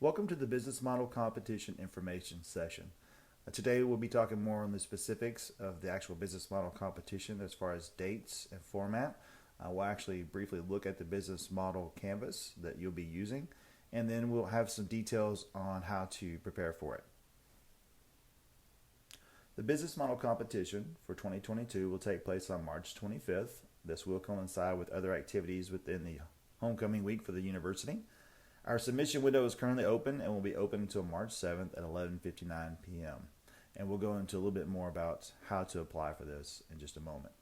Welcome to the Business Model Competition Information session. Today we'll be talking more on the specifics of the actual business model competition as far as dates and format. We'll actually briefly look at the business model canvas that you'll be using, and then we'll have some details on how to prepare for it. The business model competition for 2022 will take place on March 25th. This will coincide with other activities within the homecoming week for the university. Our submission window is currently open and will be open until March 7th at 11:59 p.m. And we'll go into a little bit more about how to apply for this in just a moment.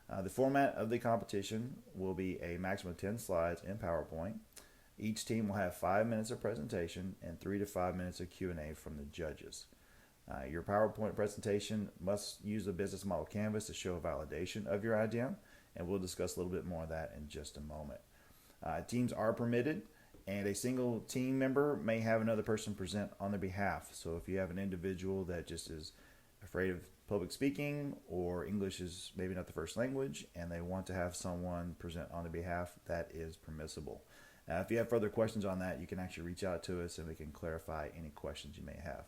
The format of the competition will be a maximum of 10 slides in PowerPoint. Each team will have 5 minutes of presentation and 3 to 5 minutes of Q&A from the judges. Your PowerPoint presentation must use the business model canvas to show validation of your idea, and we'll discuss a little bit more of that in just a moment. Teams are permitted, and a single team member may have another person present on their behalf. So if you have an individual that just is afraid of public speaking, or English is maybe not the first language, and they want to have someone present on their behalf, that is permissible. If you have further questions on that, you can actually reach out to us and we can clarify any questions you may have.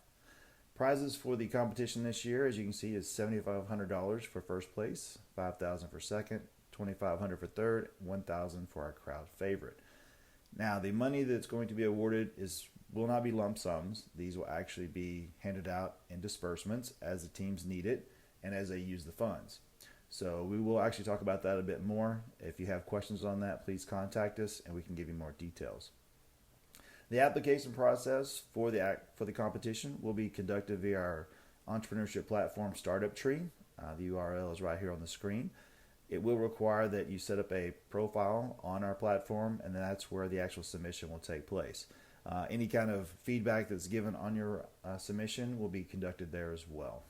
Prizes for the competition this year, as you can see, is $7,500 for first place, $5,000 for second, $2,500 for third, $1,000 for our crowd favorite. Now, the money that's going to be awarded will not be lump sums. These will actually be handed out in disbursements as the teams need it and as they use the funds. So we will actually talk about that a bit more. If you have questions on that, please contact us and we can give you more details. The application process for the competition will be conducted via our entrepreneurship platform Startup Tree. The URL is right here on the screen. It will require that you set up a profile on our platform, and that's where the actual submission will take place. Any kind of feedback that's given on your submission will be conducted there as well.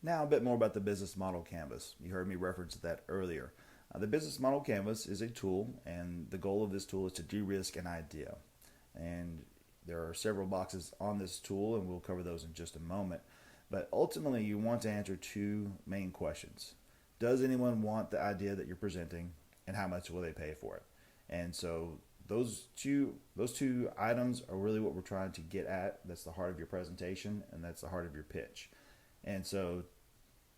Now, a bit more about the business model canvas. You heard me reference that earlier. The business model canvas is a tool, and the goal of this tool is to de-risk an idea. And there are several boxes on this tool, and we'll cover those in just a moment. But ultimately, you want to answer two main questions. Does anyone want the idea that you're presenting, and how much will they pay for it? And so those two items are really what we're trying to get at. That's the heart of your presentation, and that's the heart of your pitch. And so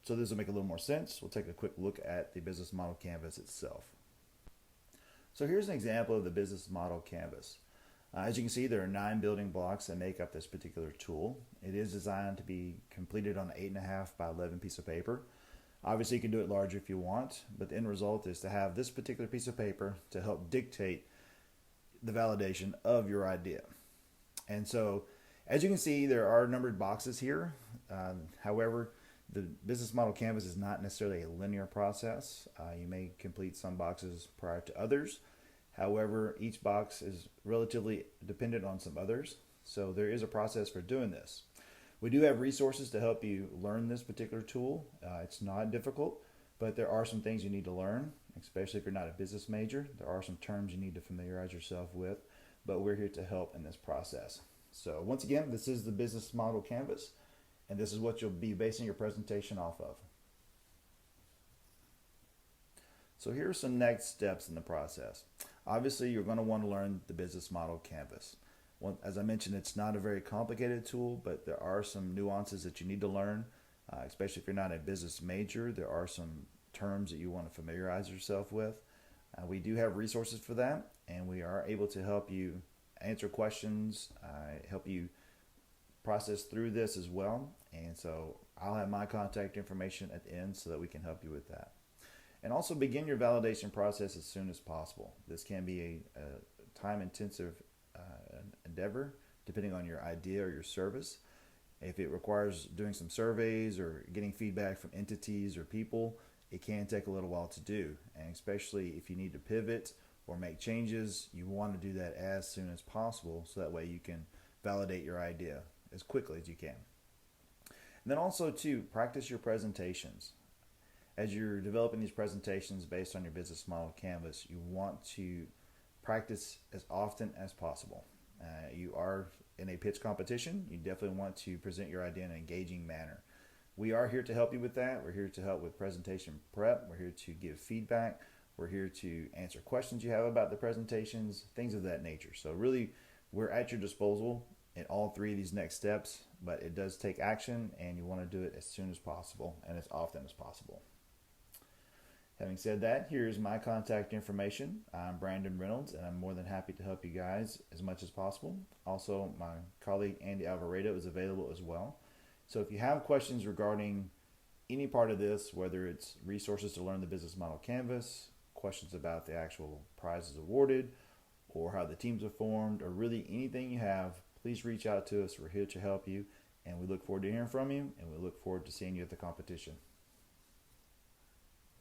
this will make a little more sense. We'll take a quick look at the business model canvas itself. So here's an example of the business model canvas. As you can see, there are 9 building blocks that make up this particular tool. It is designed to be completed on an 8.5 by 11 piece of paper. Obviously, you can do it larger if you want, but the end result is to have this particular piece of paper to help dictate the validation of your idea. And so, as you can see, there are numbered boxes here. However, the business model canvas is not necessarily a linear process. You may complete some boxes prior to others. However, each box is relatively dependent on some others, so there is a process for doing this. We do have resources to help you learn this particular tool. It's not difficult, but there are some things you need to learn, especially if you're not a business major. There are some terms you need to familiarize yourself with, but we're here to help in this process. So once again, this is the business model canvas, and this is what you'll be basing your presentation off of. So here are some next steps in the process. Obviously, you're going to want to learn the business model canvas. As I mentioned, it's not a very complicated tool, but there are some nuances that you need to learn, especially if you're not a business major. There are some terms that you want to familiarize yourself with. We do have resources for that, and we are able to help you answer questions, help you process through this as well. And so I'll have my contact information at the end so that we can help you with that. And also begin your validation process as soon as possible. This can be a time-intensive endeavor depending on your idea or your service. If it requires doing some surveys or getting feedback from entities or people, it can take a little while to do. And especially if you need to pivot or make changes, you want to do that as soon as possible so that way you can validate your idea as quickly as you can. And then also to practice your presentations. As you're developing these presentations based on your business model canvas, you want to practice as often as possible. You are in a pitch competition. You definitely want to present your idea in an engaging manner. We are here to help you with that. We're here to help with presentation prep. We're here to give feedback. We're here to answer questions you have about the presentations, things of that nature. So really, we're at your disposal in all three of these next steps, but it does take action, and you want to do it as soon as possible and as often as possible. Having said that, here's my contact information. I'm Brandon Reynolds, and I'm more than happy to help you guys as much as possible. Also, my colleague Andy Alvarado is available as well. So if you have questions regarding any part of this, whether it's resources to learn the business model canvas, questions about the actual prizes awarded, or how the teams are formed, or really anything you have, please reach out to us. We're here to help you, and we look forward to hearing from you, and we look forward to seeing you at the competition.